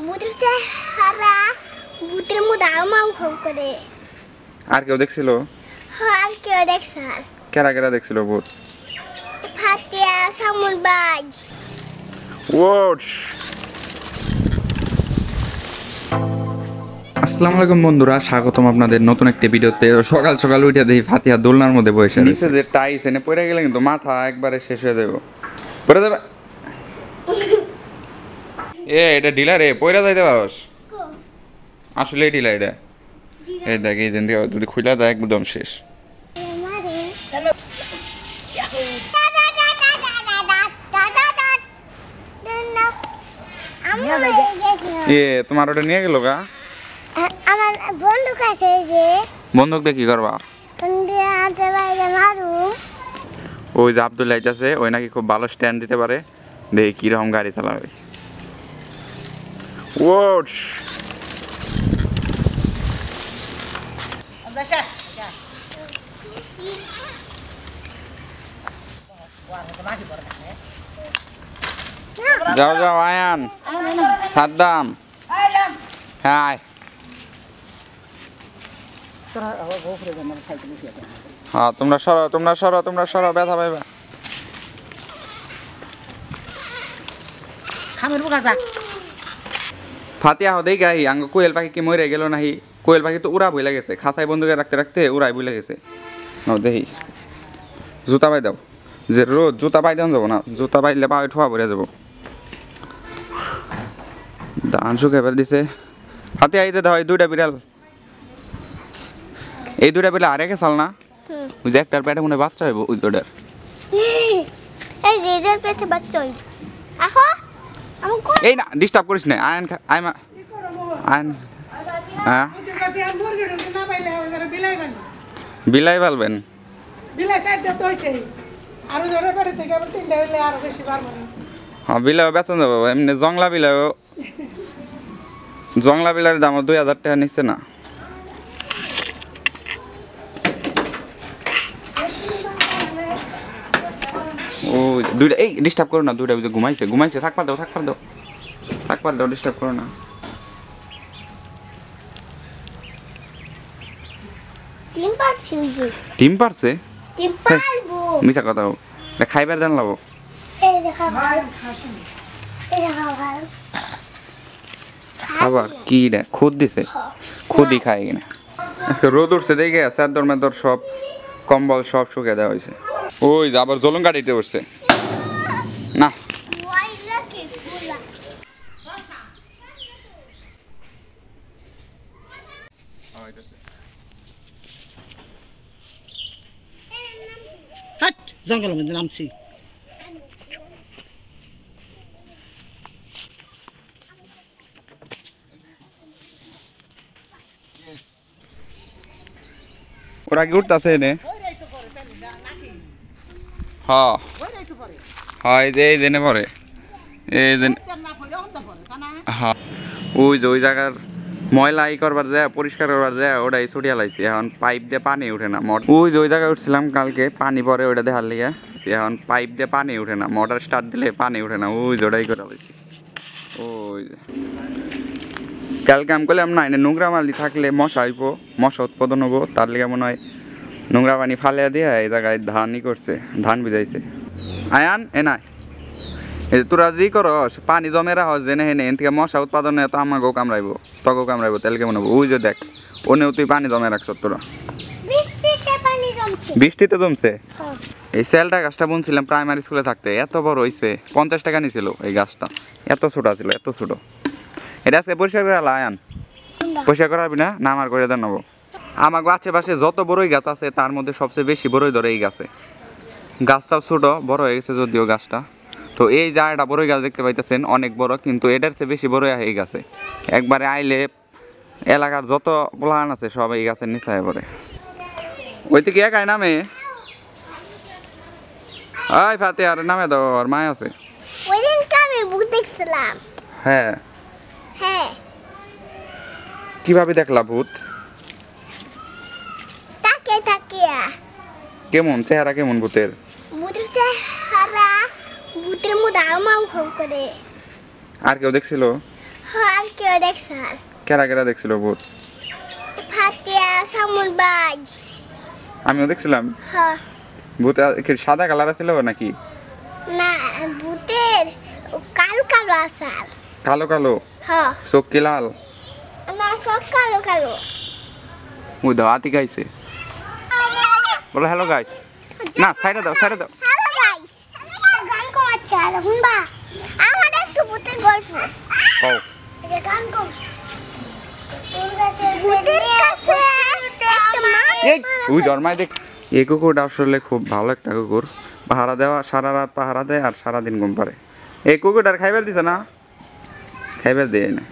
ভূতের চেহারা ভূতের মধ্যে আমাও খুব করে। আর কেউ দেখছিল? হ্যাঁ, আর কেউ দেখছে? কেরা কেরা দেখছিল ভূত? ফাতিয়া, সামুল ভাই। ওশ। আসসালামু আলাইকুম বন্ধুরা, স্বাগতম আপনাদের নতুন একটি ভিডিওতে। সকাল সকাল উঠে দেখি ফাতিয়া দোলনার মধ্যে বসে নিচে যে টাইস এনে পড়ে গেলে কিন্তু মাথা একবারে শেষ হয়ে যাবে। পড়ে যাবে। এটা ঢিলা রে, পড়ে যাইতে পারস। আসলে ঢিলা এটা। এই দেখ, এই দিন থেকে যদি খুলে যায় একদম শেষ। তোমার ওটা নিয়ে গেল গা? আমার বন্দুক আছে যে। বন্দুক দিয়ে কি করবা? ওই যে আব্দুল আছে, ওই নাকি খুব ভালো স্ট্যান্ড দিতে পারে, দেখি কিরকম গাড়ি চালাবে। ওশ। যাও যাও আয়ান, সাদ্দাম, হ্যাঁ হ্যাঁ, তোমরা সরো তোমরা সরো তোমরা সরো, ব্যথা পাইবা। ফাতিয়া হদেই গাই আঙ্গ কোয়েল পাখি কি মরে গেল নাহি? কোয়েল পাখি তো উড়া বইলে গেছে, খাঁচায় বন্ধুকে রাখতে রাখতে উড়াই বইলে গেছে। দেখি জুতা পাই দাও, যে রোদ জুতা পাই দেওয়া যাবো না, জুতা পাইলে পা ঠোয়া ভরে যাবো। ধান শুকে ফেল দিছে। হাতে আইতে দাও, এই দুইটা বিড়াল, এই দুইটা বিড়াল আরেকে চাল না, ওই যে একটার পেটে মনে বাচ্চা হইব, ওই দুইটার। এই যে এদের পেটে বাচ্চা হইব। আহো এই না, ডিস্টার্ব করিস না। আয়ন আয়মা আয়ন, হ্যাঁ বিলাই পালবেন। হ্যাঁ বিলাই বেতন যাবো এমনি। জংলা বিলাই, জংলা বিলার দাম 2000 টাকা নিচ্ছে না। ও দুইটা, এই ডিস্টার্ব করো না, দুইটা ঘুমাইছে ঘুমাইছে, থাকবার দাও থাকবার দাও থাকবার দাও, ডিস্টার্ব করো না। ডিম পারছি ওই যে। ডিম পারছে? ডিম পারবো। মিছা কথা হোক, খাইবার দেন লাবো। এই দেখা ভালো, এই দেখা ভালো। খাবার কি রে, খুদ দিছে, খুদই খাই কিনা। আজকে রোদ উঠছে দেখে চাদর মেদর সব কম্বল সব শুকিয়ে দেওয়া হয়েছে। ওই আবার জলং গাড়িতে উঠছে না। জঙ্গলের মধ্যে নামছি। ওরা কি উঠতেছে এনে? হ্যাঁ হয় যে এই জেনে পরে, এই যে হ্যাঁ ওই যে ওই জায়গার ময়লা ই করবার যায়, পরিষ্কার করবার যায়, ওটাই ছুটিয়া লাইছি। এখন পাইপ দিয়ে পানি উঠে না। ওই যে ওই জায়গায় উঠছিলাম কালকে, পানি পরে ওইটা দেখার লিগে। এখন পাইপ দিয়ে পানি উঠে না, মোটর স্টার্ট দিলে পানি উঠে না। ওই যে ওটাই করে লাইছি। ওই যে কালকে আমি করলাম না, এনে নোংরা মালি থাকলে মশা হইব, মশা উৎপাদন হবো, তার লিগে মনে হয় নোংরা পানি ফালিয়া দিয়ে এই জায়গায় ধানই করছে, ধান ভিজাইছে। আয়ান এ নাই, এই তোরা যি করস পানি জমে রাখস জেনে হেনে, এন থেকে মশা উৎপাদন তো আমাকেও কামড়াইব, তোকেও কামড়াইব, তাহলে কেমন হবো? ওই যে দেখ, ওনেও তুই পানি জমে রাখছ তোরা। বৃষ্টিতে জমছে। এই সেলটা গাছটা বুনছিলাম প্রাইমারি স্কুলে থাকতে, এত বড় হয়েছে, 50 টাকা নিছিল এই গাছটা, এত ছোট ছিল, এত ছোট। এটা আজকে পরিষ্কার করে আয়ান, পরিষ্কার করাবি না? না আমার করে দেন নেবো। আমার আশেপাশে যত বড়ই গাছ আছে তার মধ্যে সবচেয়ে বেশি বড়ই ধরে এই গাছে। গাছটাও ছোট, বড় হয়ে গেছে যদিও গাছটা। তো এই জায়গাটা বড়ই গাছ দেখতে পাইতেছেন অনেক বড়, কিন্তু এটার চেয়ে বেশি বড় এই গাছে। একবারে আইলে এলাকার যত প্লান আছে সব এই গাছের নিচে পড়ে। ওই থেকে একাই নামে, ওই ফাতে আর নামে দাও, আর মায় আছে। ওই দিন তো আমি ভূত দেখছিলাম। হ্যাঁ হ্যাঁ, কিভাবে দেখলা ভূত? তাকে তাকিয়া। কেমন চেহারা, কেমন ভূতের? ভূতের চেহারা ভূতের মধ্যে আমাও খুব করে। আর কেউ দেখছিল? হ্যাঁ, আর কেউ দেখছে কেরা কেরা দেখছিল ভূত? ফাতিয়া সামুল বাই আমিও দেখছিলাম। হ্যাঁ ভূত কি সাদা কালার ছিল নাকি? না ভূতের কালো কালো আসার। কালো কালো? হ্যাঁ চোখ কি লাল? না সব কালো কালো। ওই দাও আতি গাইছে। বলো হ্যালো গাইস। না সাইডে দাও সাইডে দাও। হ্যালো গাইস গান কমাচ্ছে আর হুম্বা আমার একটু ভূতের গল্প ও এটা গান কম ভূতের কাছে একটা এই ওই ধর্মায় দেখ। এই কুকুরটা আসলে খুব ভালো একটা কুকুর। পাহারা দেওয়া, সারা রাত পাহারা দেয় আর সারাদিন ঘুম পারে। এই কুকুরটার খাইবার দিছে না? খাইবার দেয় না।